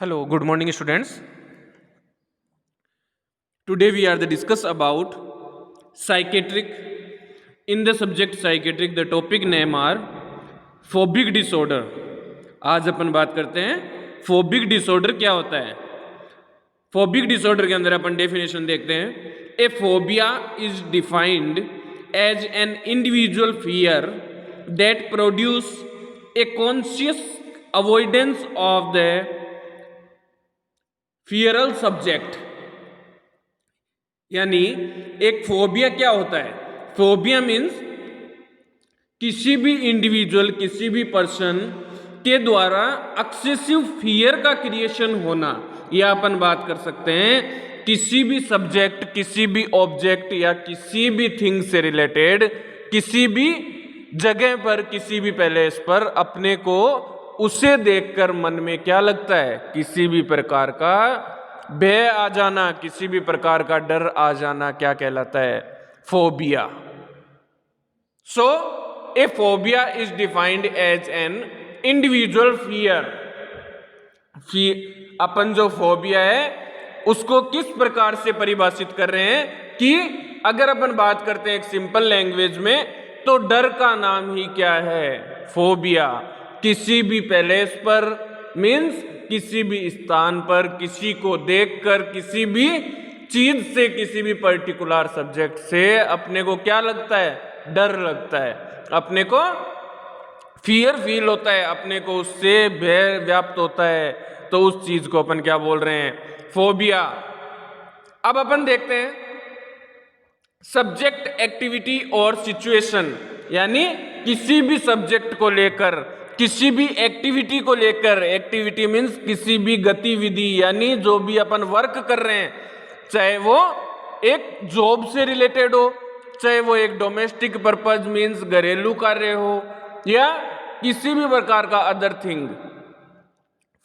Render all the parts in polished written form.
Hello, good morning, students. Today we are the discuss about psychiatric. In the subject psychiatric, the topic name are phobic disorder. आज अपन बात करते हैं phobic disorder क्या होता है। Phobic disorder के अंदर अपन डेफिनेशन देखते हैं। A phobia is defined as an individual fear that produce a conscious avoidance of the fearful subject. यानी एक फोबिया क्या होता है? फोबिया मीन्स किसी भी इंडिविजुअल, किसी भी पर्सन के द्वारा एक्सेसिव फियर का क्रिएशन होना, या अपन बात कर सकते हैं किसी भी सब्जेक्ट, किसी भी ऑब्जेक्ट या किसी भी थिंग से रिलेटेड किसी भी जगह पर, किसी भी पैलेस पर अपने को उसे देखकर मन में क्या लगता है? किसी भी प्रकार का भय आ जाना, किसी भी प्रकार का डर आ जाना क्या कहलाता है? Phobia. So a phobia is defined as an individual fear. अपन जो फोबिया है उसको किस प्रकार से परिभाषित कर रहे हैं कि अगर अपन बात करते हैं एक सिंपल लैंग्वेज में, तो डर का नाम ही क्या है? फोबिया। किसी भी पैलेस पर मीन्स किसी भी स्थान पर, किसी को देखकर, किसी भी चीज से, किसी भी पर्टिकुलर सब्जेक्ट से अपने को क्या लगता है? डर लगता है, अपने को फियर फील होता है, अपने को उससे भय व्याप्त होता है। तो उस चीज को अपन क्या बोल रहे हैं? फोबिया। अब अपन देखते हैं सब्जेक्ट, एक्टिविटी और सिचुएशन। यानी किसी भी सब्जेक्ट को लेकर, किसी भी एक्टिविटी को लेकर, एक्टिविटी मीन्स किसी भी गतिविधि, यानी जो भी अपन वर्क कर रहे हैं, चाहे वो एक जॉब से रिलेटेड हो, चाहे वो एक डोमेस्टिक पर्पज मीन्स घरेलू कार्य हो, या किसी भी प्रकार का अदर थिंग।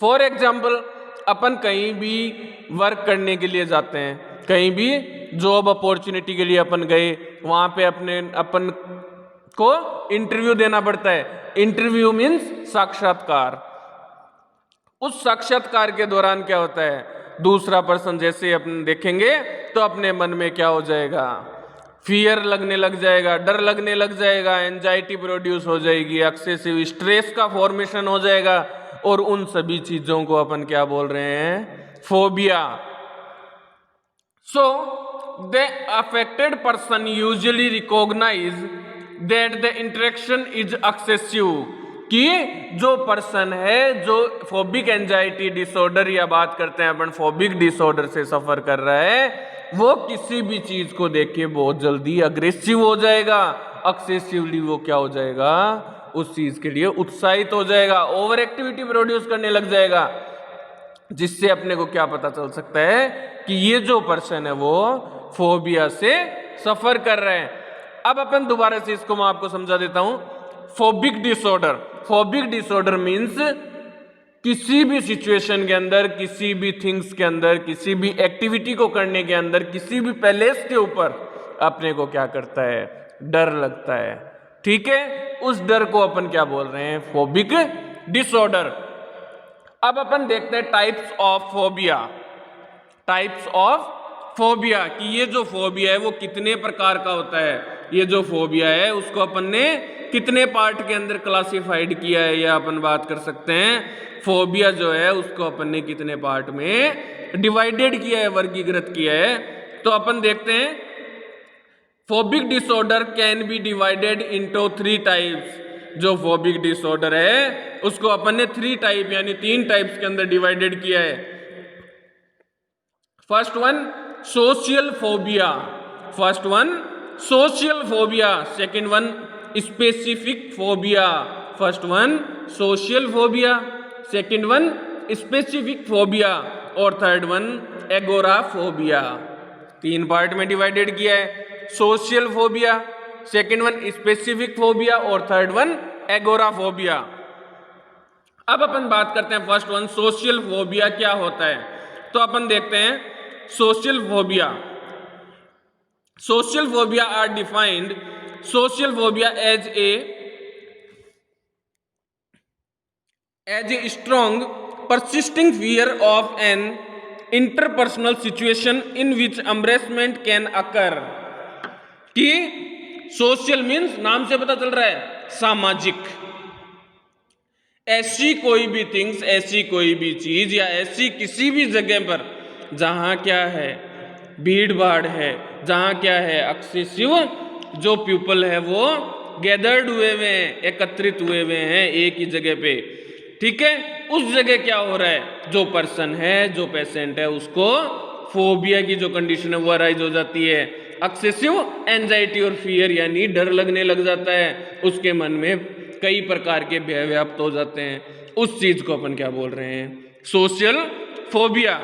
फॉर एग्जाम्पल अपन कहीं भी वर्क करने के लिए जाते हैं, कहीं भी जॉब अपॉर्चुनिटी के लिए अपन गए, वहां पे अपन को इंटरव्यू देना पड़ता है। इंटरव्यू मीन्स साक्षात्कार। उस साक्षात्कार के दौरान क्या होता है? दूसरा पर्सन जैसे अपन देखेंगे तो अपने मन में क्या हो जाएगा? फियर लगने लग जाएगा, डर लगने लग जाएगा, एंजाइटी प्रोड्यूस हो जाएगी, एक्सेसिव स्ट्रेस का फॉर्मेशन हो जाएगा, और उन सभी चीजों को अपन क्या बोल रहे हैं? Phobia. So the affected person usually recognise that the interaction is excessive. कि जो पर्सन है जो फोबिक एंजाइटी डिसऑर्डर या बात करते हैं अपन फोबिक डिसऑर्डर से सफर कर रहा है, वो किसी भी चीज को देख के बहुत जल्दी अग्रेसिव हो जाएगा, एक्सेसिवली वो क्या हो जाएगा? उस चीज के लिए उत्साहित हो जाएगा, ओवर एक्टिविटी प्रोड्यूस करने लग जाएगा, जिससे अपने को क्या पता चल सकता है कि ये जो पर्सन है वो फोबिया से सफर कर रहे हैं। अब अपन दोबारा से इसको मैं आपको समझा देता हूं। Phobic disorder, phobic disorder means किसी भी सिचुएशन के अंदर, किसी भी थिंग्स के अंदर, किसी भी एक्टिविटी को करने के अंदर, किसी भी पैलेस के ऊपर अपने को क्या करता है? डर लगता है। ठीक है, उस डर को अपन क्या बोल रहे हैं? Phobic disorder. अब अपन देखते हैं types of phobia. Types of phobia कि ये जो फोबिया है वो कितने प्रकार का होता है। ये जो फोबिया है उसको अपन ने कितने पार्ट के अंदर क्लासिफाइड किया है, या अपन बात कर सकते हैं फोबिया जो है उसको अपन ने कितने पार्ट में डिवाइडेड किया है, वर्गीकृत किया है। तो अपन देखते हैं phobic disorder can be divided into 3 types. जो फोबिक डिसऑर्डर है उसको अपन ने 3 टाइप यानी 3 टाइप्स के अंदर डिवाइडेड किया है। First one social phobia, first one social phobia, second one specific phobia. First one social phobia, second one specific phobia, और थर्ड वन एगोराफोबिया। 3 पार्ट में डिवाइडेड किया है। Social phobia, second one specific phobia, और third one agoraphobia. अब अपन बात करते हैं first one social phobia क्या होता है। तो अपन देखते हैं social phobia. Social phobia are defined, social phobia as a strong persisting fear of an interpersonal situation in which embarrassment can occur। कि सोशल मीन्स नाम से पता चल रहा है सामाजिक, ऐसी कोई भी थिंग्स, ऐसी कोई भी चीज या ऐसी किसी भी जगह पर जहां क्या है भीड़ भाड़ है, जहां क्या है एक्सेसिव जो पीपल है वो गैदर्ड हुए हुए हैं, एकत्रित हुए हुए हैं एक ही जगह पे, ठीक है। उस जगह क्या हो रहा है, जो पर्सन है, जो पेशेंट है, उसको फोबिया की जो कंडीशन है वो अराइज हो जाती है। एक्सेसिव एंजाइटी और फियर यानी डर लगने लग जाता है, उसके मन में कई प्रकार के भय व्याप्त हो जाते हैं। उस चीज को अपन क्या बोल रहे हैं, social phobia.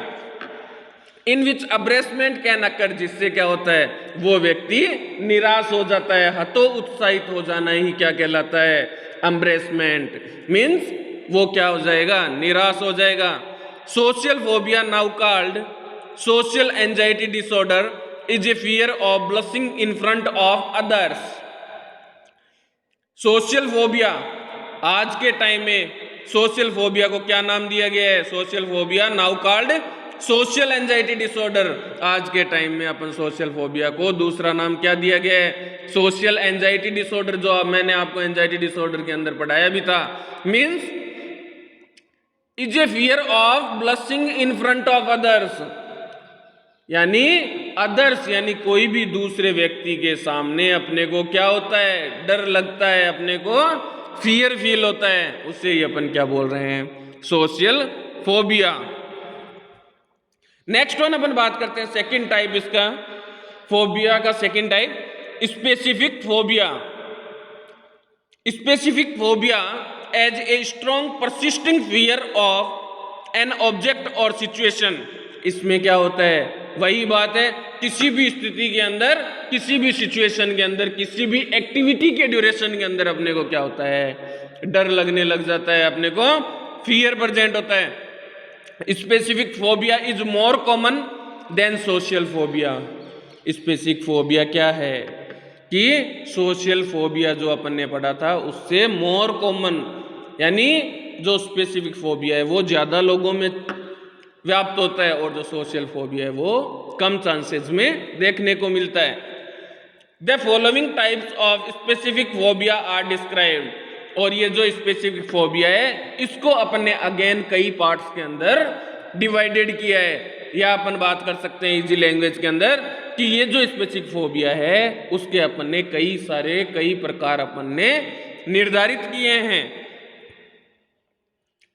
In which embarrassment can occur, जिससे क्या होता है वो व्यक्ति निराश हो जाता है, हतो उत्साहित हो जाना ही क्या कहलाता है, अम्ब्रेसमेंट मीन्स वो क्या हो जाएगा, निराश हो जाएगा। Social phobia now called social anxiety disorder is a fear of blushing in front of others. Social phobia आज के टाइम में सोशल फोबिया को क्या नाम दिया गया है, social phobia now called social anxiety disorder. आज के टाइम में अपन सोशल फोबिया को दूसरा नाम क्या दिया गया है, सोशल एंजाइटी डिसऑर्डर, जो मैंने आपको एंजाइटी डिसऑर्डर के अंदर पढ़ाया भी था। Means is a fear of blushing in front of others, यानी अदर्स यानी कोई भी दूसरे व्यक्ति के सामने अपने को क्या होता है, डर लगता है, अपने को फियर फील होता है, उससे ही अपन क्या बोल रहे हैं, सोशल फोबिया। नेक्स्ट वन अपन बात करते हैं सेकंड टाइप इसका, फोबिया का second type specific phobia. Specific phobia as a strong persisting fear of an object और सिचुएशन। इसमें क्या होता है, वही बात है, किसी भी स्थिति के अंदर, किसी भी सिचुएशन के अंदर, किसी भी एक्टिविटी के ड्यूरेशन के अंदर अपने को क्या होता है, डर लगने लग जाता है, अपने को फियर प्रेजेंट होता है। Specific phobia is more common than social phobia. Specific phobia क्या है कि सोशल फोबिया जो अपन ने पढ़ा था उससे मोर कॉमन, यानी जो स्पेसिफिक फोबिया है वो ज्यादा लोगों में व्याप्त होता है और जो सोशल फोबिया है वो कम चांसेस में देखने को मिलता है। The following types of specific phobia are described. और ये जो स्पेसिफिक फोबिया है इसको अपन ने अगेन कई पार्ट्स के अंदर डिवाइडेड किया है, या अपन बात कर सकते हैं इजी लैंग्वेज के अंदर कि ये जो स्पेसिफिक फोबिया है उसके अपन ने कई प्रकार अपन ने निर्धारित किए हैं।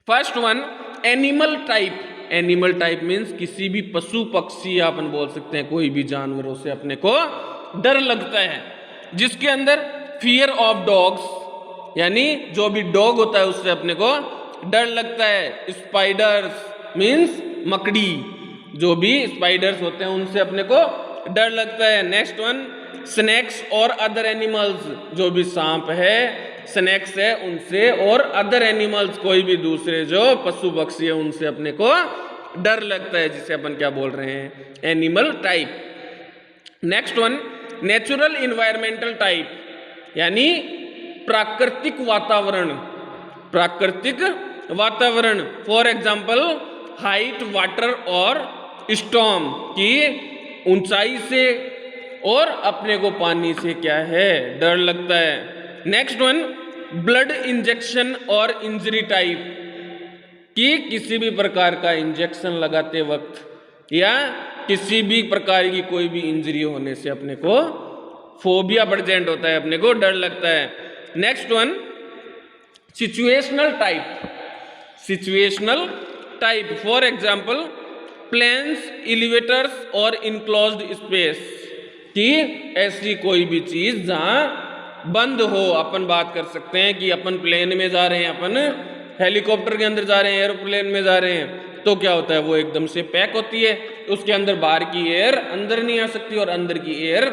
First one animal type. Animal type means किसी भी पशु पक्षी, या अपन बोल सकते हैं कोई भी जानवरों से अपने को डर लगता है, जिसके अंदर फियर ऑफ डॉग्स, यानी जो भी डॉग होता है उससे अपने को डर लगता है। स्पाइडर्स मीन्स मकड़ी, जो भी स्पाइडर्स होते हैं उनसे अपने को डर लगता है। नेक्स्ट वन स्नेक्स और अदर एनिमल्स, जो भी सांप है, स्नेक्स है उनसे, और अदर एनिमल्स कोई भी दूसरे जो पशु पक्षी है उनसे अपने को डर लगता है, जिसे अपन क्या बोल रहे हैं, animal type. Next one natural environmental type, यानी प्राकृतिक वातावरण। प्राकृतिक वातावरण फॉर एग्जाम्पल हाइट, वाटर और स्टॉर्म, की ऊंचाई से और अपने को पानी से क्या है, डर लगता है। नेक्स्ट वन ब्लड इंजेक्शन और इंजरी टाइप, कि किसी भी प्रकार का इंजेक्शन लगाते वक्त या किसी भी प्रकार की कोई भी इंजरी होने से अपने को फोबिया प्रेजेंट होता है, अपने को डर लगता है। Next one situational type. Situational type for example planes, elevators और इनक्लोज्ड स्पेस, कि ऐसी कोई भी चीज जहां बंद हो। अपन बात कर सकते हैं कि अपन प्लेन में जा रहे हैं, अपन हेलीकॉप्टर के अंदर जा रहे हैं, एरोप्लेन में जा रहे हैं, तो क्या होता है वो एकदम से पैक होती है, उसके अंदर बाहर की एयर अंदर नहीं आ सकती और अंदर की एयर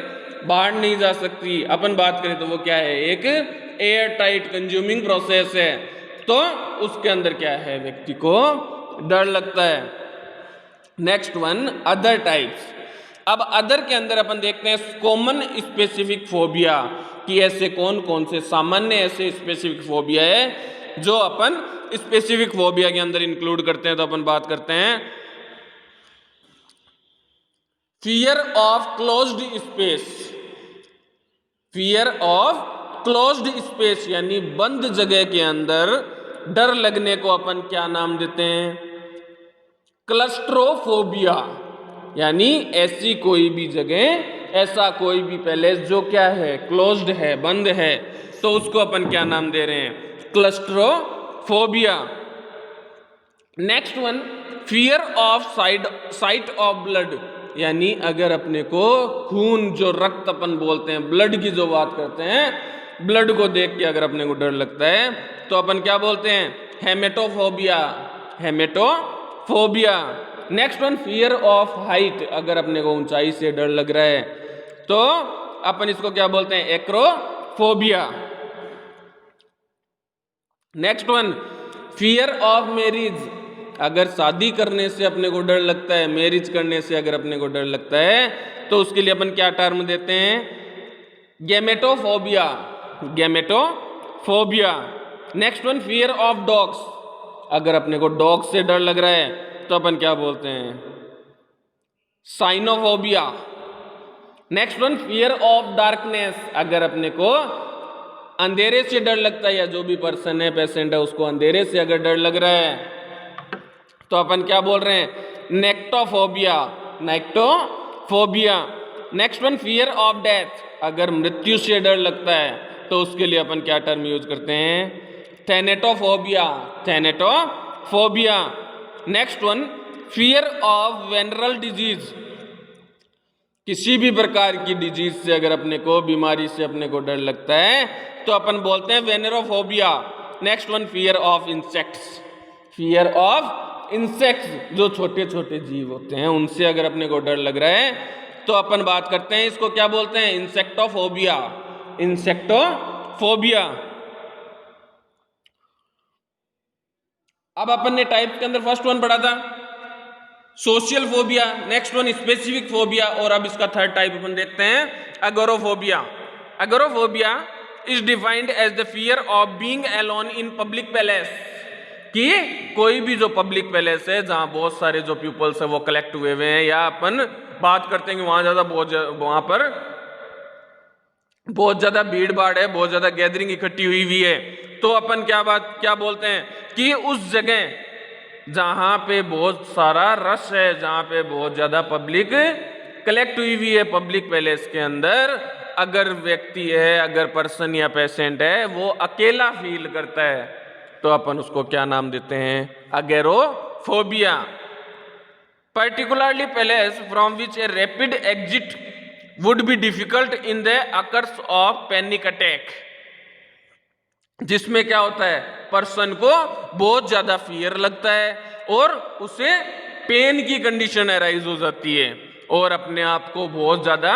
बाहर नहीं जा सकती। अपन बात करें तो वो क्या है, एक एयर टाइट कंज्यूमिंग प्रोसेस है, तो उसके अंदर क्या है, व्यक्ति को डर लगता है। Next one other types. अब अदर के अंदर अपन देखते हैं कॉमन स्पेसिफिक फोबिया, कि ऐसे कौन कौन से सामान्य ऐसे स्पेसिफिक फोबिया है जो अपन स्पेसिफिक फोबिया के अंदर इंक्लूड करते हैं। तो अपन बात करते हैं fear of closed space. Fear of closed space यानी बंद जगह के अंदर डर लगने को अपन क्या नाम देते हैं? क्लस्ट्रोफोबिया। यानी ऐसी कोई भी जगह, ऐसा कोई भी पैलेस जो क्या है? क्लोज्ड है, बंद है, तो उसको अपन क्या नाम दे रहे हैं? Claustrophobia. Next one, fear of site of blood. यानी अगर अपने को खून, जो रक्त अपन बोलते हैं, ब्लड की जो बात करते हैं, ब्लड को देख के अगर अपने को डर लगता है तो अपन क्या बोलते हैं? Haematophobia. Haematophobia. Next one, fear of height. अगर अपने को ऊंचाई से डर लग रहा है तो अपन इसको क्या बोलते हैं? Acrophobia. Next one, fear of marriage. अगर शादी करने से अपने को डर लगता है, मैरिज करने से अगर अपने को डर लगता है तो उसके लिए अपन क्या टर्म देते हैं? Gametophobia. Gametophobia. Next one, fear of dogs. अगर अपने को डॉग से डर लग रहा है तो अपन क्या बोलते हैं? Sinophobia. Next one, fear of darkness. अगर अपने को अंधेरे से डर लगता है, या जो भी पर्सन है, पेशेंट है, उसको अंधेरे से अगर डर लग रहा है तो अपन क्या बोल रहे हैं? Nyctophobia. Nyctophobia. Next one, fear of death. अगर मृत्यु से डर लगता है तो उसके लिए अपन क्या टर्म यूज करते हैं? Thanatophobia. Thanatophobia. Next one, fear of venereal disease. किसी भी प्रकार की डिजीज से अगर अपने को, बीमारी से अपने को डर लगता है तो अपन बोलते हैं venerophobia. Next one, fear of insects. Fear of insects, जो छोटे छोटे जीव होते हैं, उनसे अगर अपने को डर लग रहा है तो अपन बात करते हैं, इसको क्या बोलते हैं? इंसेक्टोफोबिया। इंसेक्टोफोबिया। अब अपन ने टाइप के अंदर फर्स्ट वन पढ़ा था social phobia, next one specific phobia, और अब इसका थर्ड टाइप अपन देखते हैं agoraphobia. Agoraphobia is defined as the fear of being alone in public places. कि कोई भी जो पब्लिक पैलेस है जहां बहुत सारे जो पीपल्स है वो कलेक्ट हुए हुए हैं, या अपन बात करते हैं कि वहां पर बहुत ज्यादा भीड़ भाड़ है, बहुत ज्यादा गैदरिंग इकट्ठी हुई हुई है, तो अपन क्या बोलते हैं? कि उस जगह जहां पे बहुत सारा रश है, जहां पे बहुत ज्यादा पब्लिक कलेक्ट हुई हुई है, पब्लिक पैलेस के अंदर अगर व्यक्ति है, अगर पर्सन या पेशेंट है, वो अकेला फील करता है तो अपन उसको क्या नाम देते हैं? Agoraphobia. Particularly places from which a rapid exit would be difficult in the occurs of panic attack. जिसमें क्या होता है? पर्सन को बहुत ज्यादा फियर लगता है और उसे पेन की कंडीशन अराइज हो जाती है और अपने आप को बहुत ज्यादा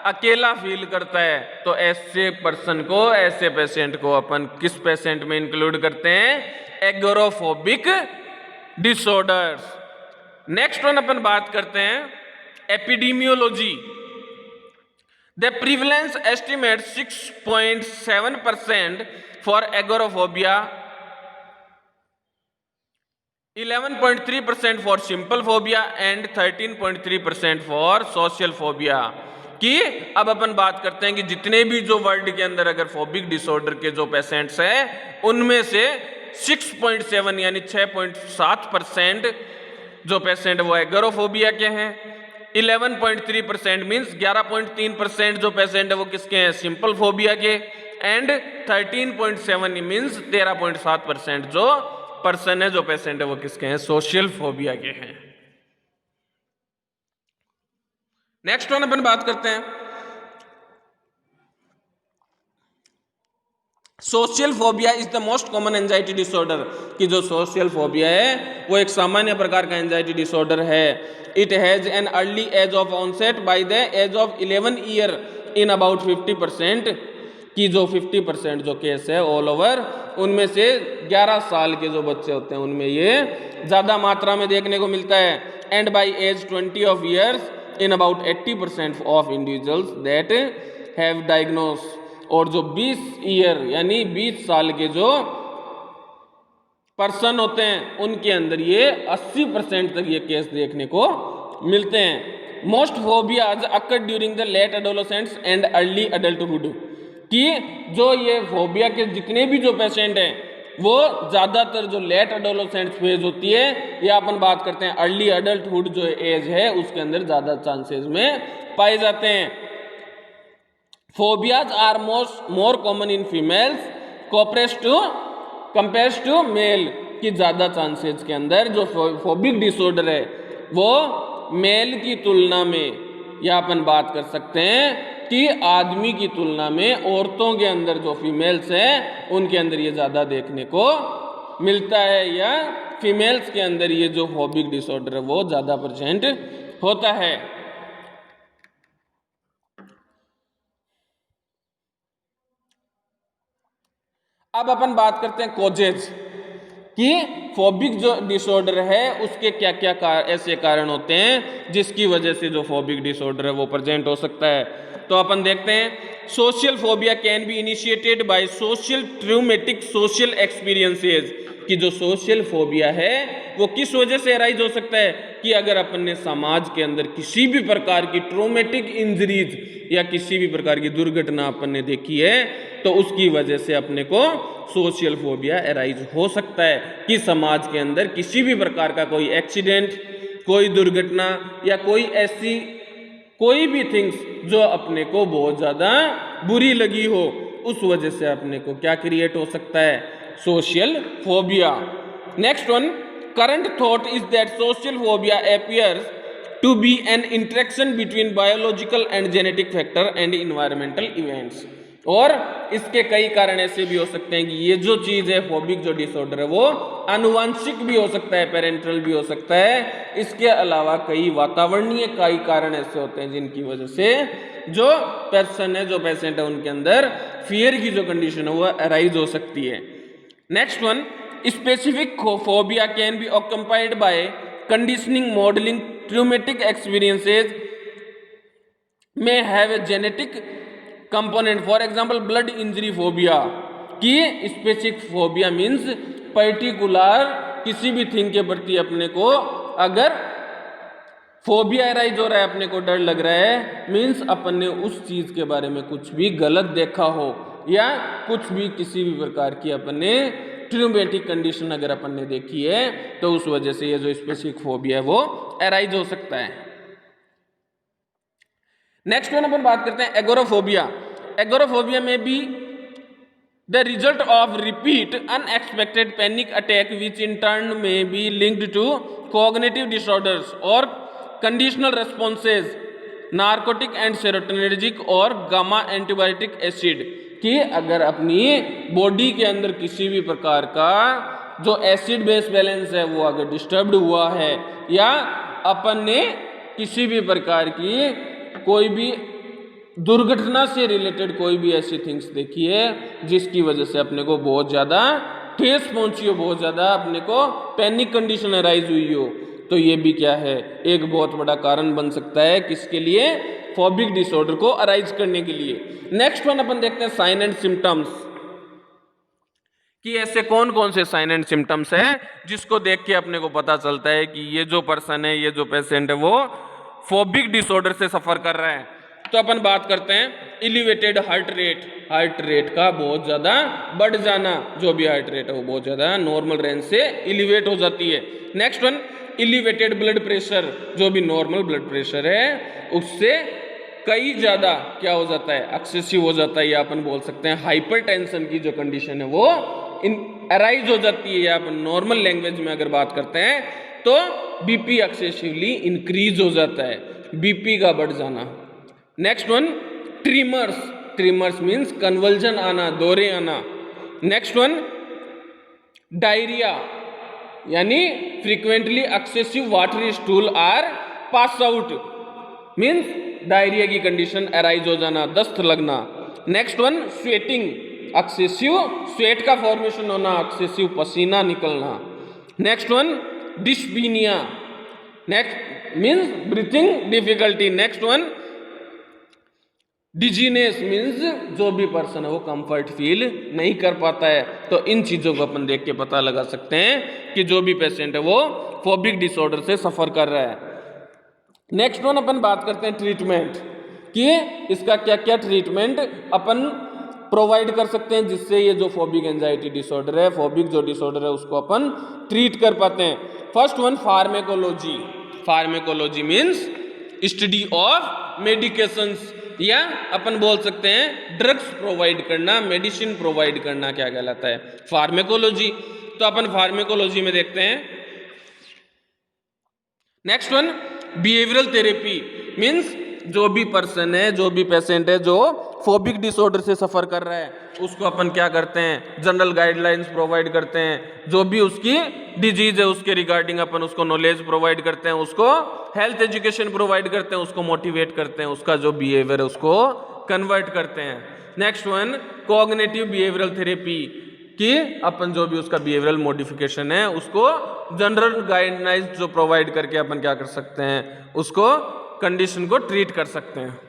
अकेला फील करता है। तो ऐसे पर्सन को, ऐसे पेशेंट को अपन किस पेशेंट में इंक्लूड करते हैं? एगोरोफोबिक डिसऑर्डर्स। नेक्स्ट वन अपन बात करते हैं epidemiology. The prevalence estimate 6.7% for agoraphobia, 11.3% for simple phobia and 13.3% for social phobia. कि अब अपन बात करते हैं कि जितने भी जो वर्ल्ड के अंदर अगर फोबिक डिसऑर्डर के जो पेशेंट्स हैं उनमें से 6.7 यानी 6.7% जो पेशेंट वो एगोरोफोबिया के हैं, 11.3% मीन्स 11.3% जो पेशेंट है वो किसके हैं? सिंपल फोबिया के, एंड 13.7 मीन्स 13.7% जो पर्सन है, जो पेशेंट है वो किसके हैं? सोशल फोबिया के हैं। नेक्स्ट वन अपन बात करते हैं social phobia is the most common anxiety disorder. कि जो सोशल फोबिया है वो एक सामान्य प्रकार का एंजाइटी डिसऑर्डर है। It has an early age of onset by the age of 11 year in about 50%। कि जो 50% जो केस है ऑल ओवर, उनमें से 11 साल के जो बच्चे होते हैं उनमें ये ज्यादा मात्रा में देखने को मिलता है। And by age 20 of years in about 80% of individuals that have diagnose. और जो 20 ईयर यानी 20 साल के जो पर्सन होते हैं उनके अंदर ये 80% तक ये केस देखने को मिलते हैं। Most phobias occur during the late adolescence and early adulthood, कि जो ये फोबिया के जितने भी जो पेशेंट हैं वो ज़्यादातर जो लेट एडोलेसेंस फेज होती है या अपन बात करते हैं अर्ली अडल्टहुड जो एज है उसके अंदर ज़्यादा चांसेस में पाए जाते हैं। Phobias are more common in females compares to male, की ज़्यादा चांसेस के अंदर जो फोबिक डिसऑर्डर है वो मेल की तुलना में, या अपन बात कर सकते हैं कि आदमी की तुलना में औरतों के अंदर जो फीमेल्स हैं उनके अंदर ये ज़्यादा देखने को मिलता है, या फीमेल्स के अंदर ये जो फोबिक डिसऑर्डर है वो ज़्यादा प्रेजेंट होता है। अब अपन बात करते हैं कोजेज, कि फोबिक जो डिसऑर्डर है उसके क्या क्या ऐसे कारण होते हैं जिसकी वजह से जो फोबिक डिसऑर्डर है वो प्रेजेंट हो सकता है। तो अपन देखते हैं social phobia can be initiated by social traumatic social experiences, कि जो सोशल फोबिया है वो किस वजह से अराइज हो सकता है कि अगर अपन ने समाज के अंदर किसी भी प्रकार की ट्रोमेटिक इंजरीज या किसी भी प्रकार की दुर्घटना अपन ने देखी है तो उसकी वजह से अपने को सोशल फोबिया अराइज हो सकता है, कि समाज के अंदर किसी भी प्रकार का कोई एक्सीडेंट, कोई दुर्घटना या कोई ऐसी कोई भी थिंग्स जो अपने को बहुत ज़्यादा बुरी लगी हो उस वजह से अपने को क्या क्रिएट हो सकता है, social phobia. Next one, current thought is that social phobia appears to be an interaction between biological and genetic factor and environmental events, और इसके कई कारण ऐसे भी हो सकते हैं कि ये जो चीज़ है फोबिक जो डिसऑर्डर है वो आनुवांशिक भी हो सकता है, पेरेंटल भी हो सकता है। इसके अलावा कई वातावरणीय कई कारण ऐसे होते हैं जिनकी वजह से जो पर्सन है, जो पेशेंट है, उनके अंदर फियर की जो कंडीशन है वो अराइज हो सकती है। Next one, specific phobia can be occupied by conditioning modelling traumatic experiences may have a genetic component, for example blood injury phobia, की स्पेसिफिक फोबिया मीन्स पर्टिकुलर किसी भी थिंग के प्रति अपने को अगर फोबिया अराइज हो रहा है, अपने को डर लग रहा है, मीन्स अपन ने उस चीज के बारे में कुछ भी गलत देखा हो या कुछ भी किसी भी प्रकार की अपन ने ट्रूमेटिक कंडीशन अगर अपन ने देखी है तो उस वजह से ये जो स्पेसिफिक फोबिया है वो अराइज हो सकता है। नेक्स्ट वन अपन बात करते हैं एगोराफोबिया। एगोराफोबिया में भी the result of repeat unexpected panic attack which in turn may be linked to cognitive disorders और conditional responses narcotic and serotonergic और गामा एंटीबायोटिक एसिड, कि अगर अपनी बॉडी के अंदर किसी भी प्रकार का जो एसिड बेस बैलेंस है वो अगर डिस्टर्ब्ड हुआ है या अपन ने किसी भी प्रकार की कोई भी दुर्घटना से रिलेटेड कोई भी ऐसी थिंग्स देखी है जिसकी वजह से अपने को बहुत ज़्यादा ठेस पहुंची हो, बहुत ज़्यादा अपने को पैनिक कंडीशन अराइज हुई हो, तो ये भी क्या है, एक बहुत बड़ा कारण बन सकता है किसके लिए, फोबिक डिसऑर्डर को अराइज करने के लिए। नेक्स्ट वन अपन देखते हैं साइन एंड सिम्टम्स, कि ऐसे कौन कौन से साइन एंड सिम्टम्स हैं जिसको देख के अपने को पता चलता है कि ये जो पर्सन है, ये जो पेशेंट है वो फोबिक डिसऑर्डर से सफर कर रहा है। तो अपन बात करते हैं elevated heart rate, heart rate का बहुत ज़्यादा बढ़ जाना, जो भी हार्ट रेट है वो बहुत ज़्यादा नॉर्मल रेंज से एलिवेट हो जाती है। Next one, elevated blood pressure, जो भी नॉर्मल ब्लड प्रेशर है उससे कई ज़्यादा क्या हो जाता है, एक्सेसिव हो जाता है, या अपन बोल सकते हैं हाइपरटेंशन की जो कंडीशन है वो अराइज हो जाती है, या अपन नॉर्मल लैंग्वेज में अगर बात करते हैं तो बीपी एक्सेसिवली इंक्रीज हो जाता है, बीपी का बढ़ जाना। Next one, tremors, tremors means convulsion आना, दौरे आना। नेक्स्ट वन, डायरिया, यानी frequently excessive watery stool are pass out, means diarrhoea की कंडीशन अराइज हो जाना, दस्त लगना। Next one, sweating, excessive sweat का फॉर्मेशन होना, एक्सेसिव पसीना निकलना। Next one, dyspnoea, next means breathing difficulty. Next one, dizziness means जो भी पर्सन है वो कंफर्ट फील नहीं कर पाता है। तो इन चीजों को अपन देख के पता लगा सकते हैं कि जो भी पेशेंट है वो फोबिक डिसऑर्डर से सफर कर रहा है। नेक्स्ट वन अपन बात करते हैं ट्रीटमेंट कि इसका क्या क्या ट्रीटमेंट अपन प्रोवाइड कर सकते हैं जिससे ये जो फोबिक एंजाइटी डिसऑर्डर है, फोबिक जो डिसऑर्डर है, उसको अपन ट्रीट कर पाते हैं। First one pharmacology. Pharmacology means study of medications, या अपन बोल सकते हैं ड्रग्स प्रोवाइड करना, मेडिसिन प्रोवाइड करना क्या कहलाता है, फार्मेकोलॉजी। तो अपन फार्मेकोलॉजी में देखते हैं। Next one behavioural therapy means जो भी पर्सन है, जो भी पेशेंट है जो फोबिक डिसऑर्डर से सफर कर रहा है, उसको अपन क्या करते हैं, जनरल गाइडलाइंस प्रोवाइड करते हैं। जो भी उसकी डिजीज है उसके रिगार्डिंग अपन उसको नॉलेज प्रोवाइड करते हैं, उसको हेल्थ एजुकेशन प्रोवाइड करते हैं, उसको मोटिवेट करते हैं, उसका जो बिहेवियर है उसको कन्वर्ट करते हैं। Next one cognitive behavioural therapy कि अपन जो भी उसका बिहेवियरल मॉडिफिकेशन है उसको जनरल गाइडलाइंस जो प्रोवाइड करके अपन क्या कर सकते हैं, उसको कंडीशन को ट्रीट कर सकते हैं।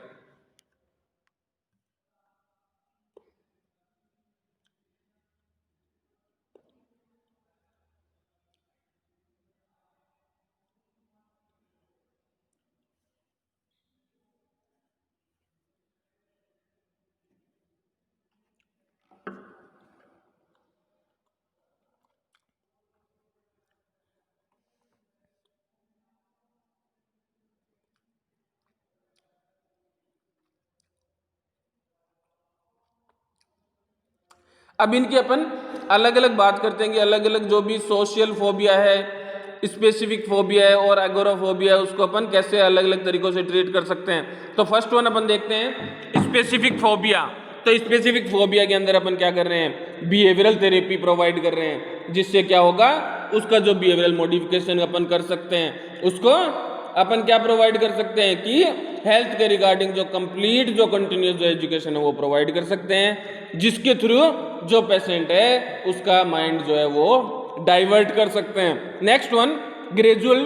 अब इनकी अपन अलग अलग बात करते हैं कि अलग अलग जो भी सोशल फोबिया है, स्पेसिफिक फोबिया है और एगोराफोबिया है, उसको अपन कैसे अलग अलग तरीकों से ट्रीट कर सकते हैं। तो फर्स्ट वन अपन देखते हैं स्पेसिफिक फोबिया। तो स्पेसिफिक फोबिया के अंदर अपन क्या कर रहे हैं, बिहेवियरल थेरेपी प्रोवाइड कर रहे हैं, जिससे क्या होगा, उसका जो बिहेवियरल मॉडिफिकेशन अपन कर सकते हैं, उसको अपन क्या प्रोवाइड कर सकते हैं कि हेल्थ के रिगार्डिंग जो कंप्लीट जो कंटिन्यूस जो एजुकेशन है वो प्रोवाइड कर सकते हैं, जिसके थ्रू जो पेशेंट है उसका माइंड जो है वो डाइवर्ट कर सकते हैं। Next one gradual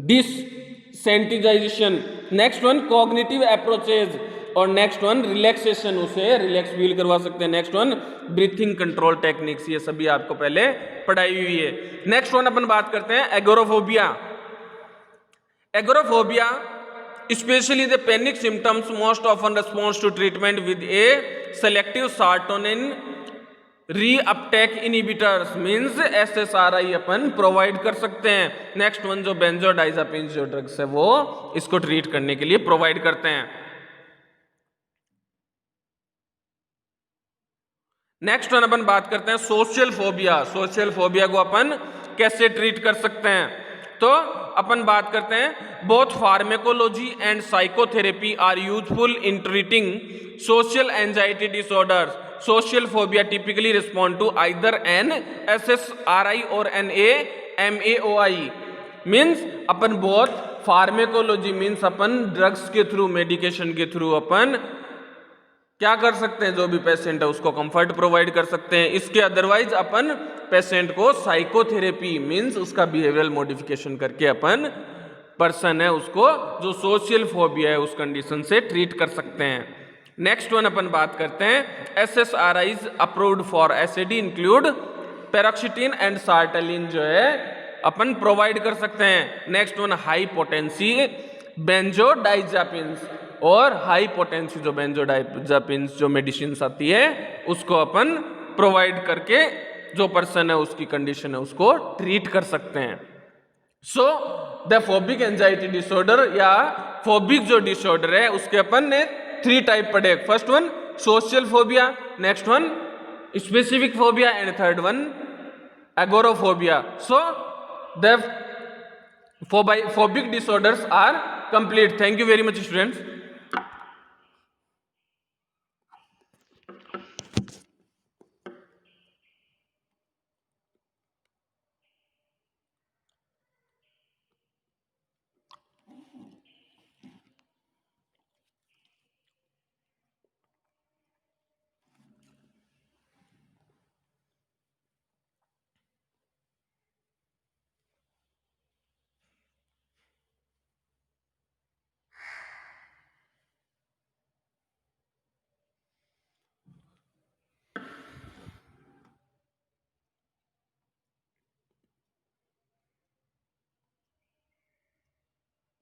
desensitisation, next one cognitive approaches, और नेक्स्ट वन रिलैक्सेशन, उसे रिलैक्स फील करवा सकते हैं। Next one breathing control techniques, ये सभी आपको पहले पढ़ाई हुई है। नेक्स्ट वन अपन बात करते हैं agoraphobia. Agoraphobia especially the panic symptoms most often responds to treatment with a selective serotonin reuptake inhibitors means SSRI upon provide कर सकते हैं। नेक्स्ट वन जो बेंजोडाइजापिन जो ड्रग्स है वो इसको ट्रीट करने के लिए प्रोवाइड करते हैं। नेक्स्ट वन अपन बात करते हैं सोशल फोबिया। सोशल फोबिया को अपन कैसे ट्रीट कर सकते हैं, तो अपन बात करते हैं both pharmacology and psychotherapy are useful in treating social anxiety disorders. Social phobia typically respond to either an SSRI or an MAOI means अपन बोथ फार्मेकोलॉजी मीन्स अपन ड्रग्स के थ्रू, मेडिकेशन के थ्रू अपन क्या कर सकते हैं, जो भी पेशेंट है उसको कंफर्ट प्रोवाइड कर सकते हैं। इसके अदरवाइज अपन पेशेंट को साइकोथेरेपी मीन्स उसका बिहेवियरल मॉडिफिकेशन करके अपन पर्सन है उसको जो सोशल फोबिया है उस कंडीशन से ट्रीट कर सकते हैं। नेक्स्ट वन अपन बात करते हैं SSRIs approved for ASD include paroxetine and sertraline जो है अपन प्रोवाइड कर सकते हैं। Next one high potency benzodiazepines, और हाई पोटेंसी जो बेंजोडाइजापिन्स जो मेडिसिन आती है उसको अपन प्रोवाइड करके जो पर्सन है उसकी कंडीशन है उसको ट्रीट कर सकते हैं। So the phobic anxiety disorder या फोबिक जो डिसऑर्डर है उसके अपन ने 3 टाइप पढ़े। First one social phobia, next one specific phobia and third one agoraphobia. So the phobic disorders are complete. Thank you very much, students.